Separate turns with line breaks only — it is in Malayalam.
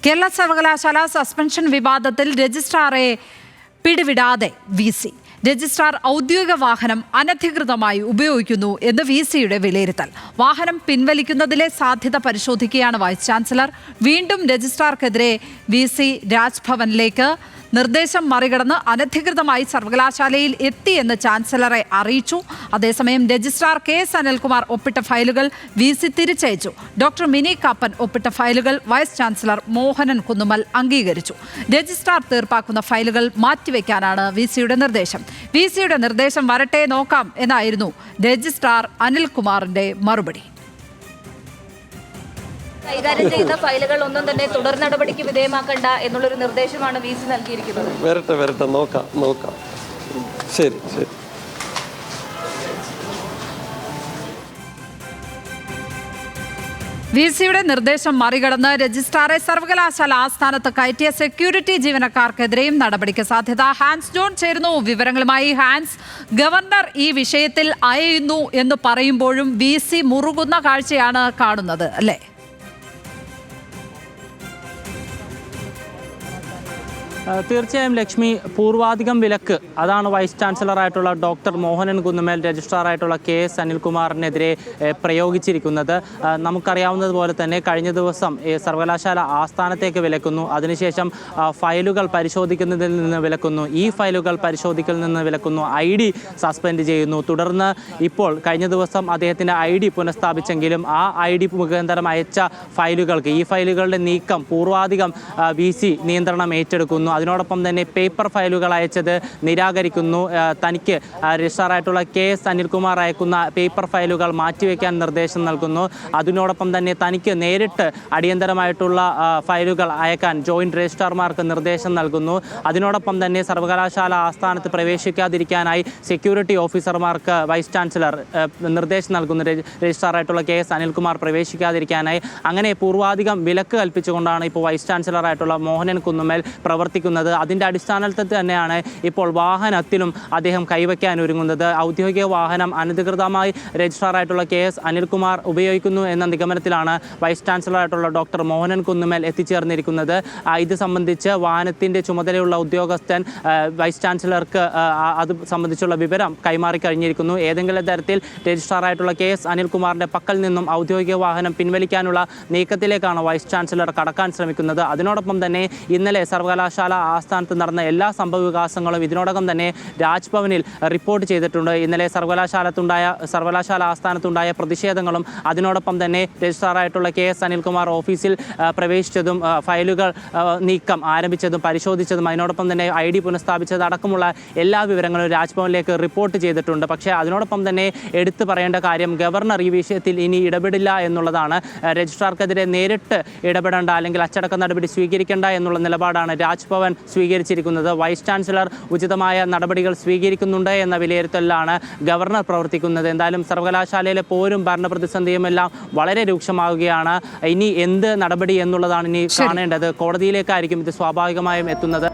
കേരള സർവകലാശാല സസ്പെൻഷൻ വിവാദത്തിൽ രജിസ്ട്രാറെ പിടിവിടാതെ വി.സി. രജിസ്ട്രാർ ഔദ്യോഗിക വാഹനം അനധികൃതമായി ഉപയോഗിക്കുന്നു എന്ന് വി.സിയുടെ വിലയിരുത്തൽ. വാഹനം പിൻവലിക്കുന്നതിലെ സാധ്യത പരിശോധിക്കുകയാണ് വൈസ് ചാൻസലർ. വീണ്ടും രജിസ്ട്രാർക്കെതിരെ വി.സി. രാജ്ഭവനിലേക്ക് നിർദ്ദേശം മറികടന്ന് അനധികൃതമായി സർവകലാശാലയിൽ എത്തിയെന്ന് ചാൻസലറെ അറിയിച്ചു. അതേസമയം രജിസ്ട്രാർ കെ.എസ്. അനിൽകുമാർ ഒപ്പിട്ട ഫയലുകൾ വി.സി. തിരിച്ചയച്ചു. ഡോക്ടർ മിനി കാപ്പൻ ഒപ്പിട്ട ഫയലുകൾ വൈസ് ചാൻസലർ മോഹനൻ കുന്നുമ്മൽ അംഗീകരിച്ചു. രജിസ്ട്രാർ തീർപ്പാക്കുന്ന ഫയലുകൾ മാറ്റിവെക്കാനാണ് വി.സിയുടെ നിർദ്ദേശം. വി.സിയുടെ നിർദ്ദേശം വരട്ടെ, നോക്കാം എന്നായിരുന്നു രജിസ്ട്രാർ അനിൽകുമാറിന്റെ മറുപടി.
കൈകാര്യം ചെയ്യുന്ന ഫയലുകൾ ഒന്നും തന്നെ തുടർ നടപടിക്ക് വിധേയമാക്കണ്ട എന്നുള്ളൊരു നിർദ്ദേശമാണ് വി.സി. നൽകിയിരിക്കുന്നത്.
വരട്ടെ നോക്കാം. ശരി.
വി.സിയുടെ നിർദ്ദേശം മറികടന്ന് രജിസ്ട്രാറെ സർവകലാശാല ആസ്ഥാനത്ത് കയറ്റിയ സെക്യൂരിറ്റി ജീവനക്കാർക്കെതിരെയും നടപടിക്ക് സാധ്യത. ഹാൻസ് ജോൺ ചേരുന്നു വിവരങ്ങളുമായി. ഹാൻസ്, ഗവർണർ ഈ വിഷയത്തിൽ അയയുന്നു എന്ന് പറയുമ്പോഴും വി.സി. മുറുകുന്ന കാഴ്ചയാണ് കാണുന്നത്, അല്ലേ?
തീർച്ചയായും ലക്ഷ്മി, പൂർവാധികം വിലക്ക് അതാണ് വൈസ് ചാൻസലറായിട്ടുള്ള ഡോക്ടർ മോഹനൻ കുന്നുമ്മൽ രജിസ്ട്രാറായിട്ടുള്ള കെ.എസ്. അനിൽകുമാറിനെതിരെ പ്രയോഗിച്ചിരിക്കുന്നത്. നമുക്കറിയാവുന്നതുപോലെ തന്നെ കഴിഞ്ഞ ദിവസം സർവകലാശാല ആസ്ഥാനത്തേക്ക് വിലക്കുന്നു, അതിനുശേഷം ഫയലുകൾ പരിശോധിക്കുന്നതിൽ നിന്ന് വിലക്കുന്നു, ഈ ഫയലുകൾ പരിശോധിക്കുന്നതിൽ നിന്ന് വിലക്കുന്നു, ID സസ്പെൻഡ് ചെയ്യുന്നു. തുടർന്ന് ഇപ്പോൾ കഴിഞ്ഞ ദിവസം അദ്ദേഹത്തിൻ്റെ ID പുനഃസ്ഥാപിച്ചെങ്കിലും ആ ID മുഖാന്തരം അയച്ച ഫയലുകൾക്ക് ഈ ഫയലുകളുടെ നീക്കം പൂർവാധികം വി.സി. നിയന്ത്രണം ഏറ്റെടുക്കുന്നു. അതിനോടൊപ്പം തന്നെ പേപ്പർ ഫയലുകൾ അയച്ചത് നിരാകരിക്കുന്നു. തനിക്ക് രജിസ്ട്രാറായിട്ടുള്ള കെ.എസ്. അനിൽകുമാർ അയക്കുന്ന പേപ്പർ ഫയലുകൾ മാറ്റിവെക്കാൻ നിർദ്ദേശം നൽകുന്നു. അതിനോടൊപ്പം തന്നെ തനിക്ക് നേരിട്ട് അടിയന്തരമായിട്ടുള്ള ഫയലുകൾ അയക്കാൻ ജോയിൻറ്റ് രജിസ്ട്രാർമാർക്ക് നിർദ്ദേശം നൽകുന്നു. അതിനോടൊപ്പം തന്നെ സർവകലാശാല ആസ്ഥാനത്ത് പ്രവേശിക്കാതിരിക്കാനായി സെക്യൂരിറ്റി ഓഫീസർമാർക്ക് വൈസ് ചാൻസലർ നിർദ്ദേശം നൽകുന്നു. രജിസ്ട്രാറായിട്ടുള്ള കെ.എസ്. അനിൽകുമാർ പ്രവേശിക്കാതിരിക്കാനായി. അങ്ങനെ പൂർവാധികം വിലക്ക് കൽപ്പിച്ചുകൊണ്ടാണ് ഇപ്പോൾ വൈസ് ചാൻസലറായിട്ടുള്ള മോഹനൻ കുന്നുമ്മൽ പ്രവർത്തിക്കുന്നത്. അതിൻ്റെ അടിസ്ഥാനത്തിൽ തന്നെയാണ് ഇപ്പോൾ വാഹനത്തിലും അദ്ദേഹം കൈവയ്ക്കാൻ ഒരുങ്ങുന്നത്. ഔദ്യോഗിക വാഹനം അനധികൃതമായി രജിസ്ട്രാറായിട്ടുള്ള കെ.എസ്. അനിൽകുമാർ ഉപയോഗിക്കുന്നു എന്ന നിഗമനത്തിലാണ് വൈസ് ചാൻസലറായിട്ടുള്ള ഡോക്ടർ മോഹനൻ കുന്നുമ്മൽ എത്തിച്ചേർന്നിരിക്കുന്നത്. ഇത് സംബന്ധിച്ച് വാഹനത്തിൻ്റെ ചുമതലയുള്ള ഉദ്യോഗസ്ഥൻ വൈസ് ചാൻസലർക്ക് അത് സംബന്ധിച്ചുള്ള വിവരം കൈമാറി കഴിഞ്ഞിരിക്കുന്നു. ഏതെങ്കിലും തരത്തിൽ രജിസ്ട്രാറായിട്ടുള്ള കെ.എസ്. അനിൽകുമാറിൻ്റെ പക്കൽ നിന്നും ഔദ്യോഗിക വാഹനം പിൻവലിക്കാനുള്ള നീക്കത്തിലേക്കാണ് വൈസ് ചാൻസലർ കടക്കാൻ ശ്രമിക്കുന്നത്. അതിനോടൊപ്പം തന്നെ ഇന്നലെ സർവകലാശാല ആസ്ഥാനത്ത് നടന്ന എല്ലാ സംഭവവികാസങ്ങളും ഇതിനോടകം തന്നെ രാജ്ഭവനിൽ റിപ്പോർട്ട് ചെയ്തിട്ടുണ്ട്. ഇന്നലെ സർവകലാശാല ആസ്ഥാനത്തുണ്ടായ പ്രതിഷേധങ്ങളും അതിനോടൊപ്പം തന്നെ രജിസ്ട്രാറായിട്ടുള്ള കെ.എസ്. അനിൽകുമാർ ഓഫീസിൽ പ്രവേശിച്ചതും ഫയലുകൾ നീക്കം ആരംഭിച്ചതും പരിശോധിച്ചതും അതിനോടൊപ്പം തന്നെ ID പുനഃസ്ഥാപിച്ചത് അടക്കമുള്ള എല്ലാ വിവരങ്ങളും രാജ്ഭവനിലേക്ക് റിപ്പോർട്ട് ചെയ്തിട്ടുണ്ട്. പക്ഷേ അതിനോടൊപ്പം തന്നെ എടുത്തു പറയേണ്ട കാര്യം ഗവർണർ ഈ വിഷയത്തിൽ ഇനി ഇടപെടില്ല എന്നുള്ളതാണ്. രജിസ്ട്രാർക്കെതിരെ നേരിട്ട് ഇടപെടേണ്ട അല്ലെങ്കിൽ അച്ചടക്ക നടപടി സ്വീകരിക്കേണ്ട എന്നുള്ള നിലപാടാണ് രാജ്ഭവൻ സ്വീകരിച്ചിരിക്കുന്നത്. വൈസ് ചാൻസലർ ഉചിതമായ നടപടികൾ സ്വീകരിക്കുന്നുണ്ട് എന്ന വിലയിരുത്തലിലാണ് ഗവർണർ പ്രവർത്തിക്കുന്നത്. എന്തായാലും സർവകലാശാലയിലെ പോരും ഭരണപ്രതിസന്ധിയും എല്ലാം വളരെ രൂക്ഷമാവുകയാണ്. ഇനി എന്ത് നടപടി എന്നുള്ളതാണ് ഇനി കാണേണ്ടത്. കോടതിയിലേക്കായിരിക്കും ഇത് സ്വാഭാവികമായും എത്തുന്നത്.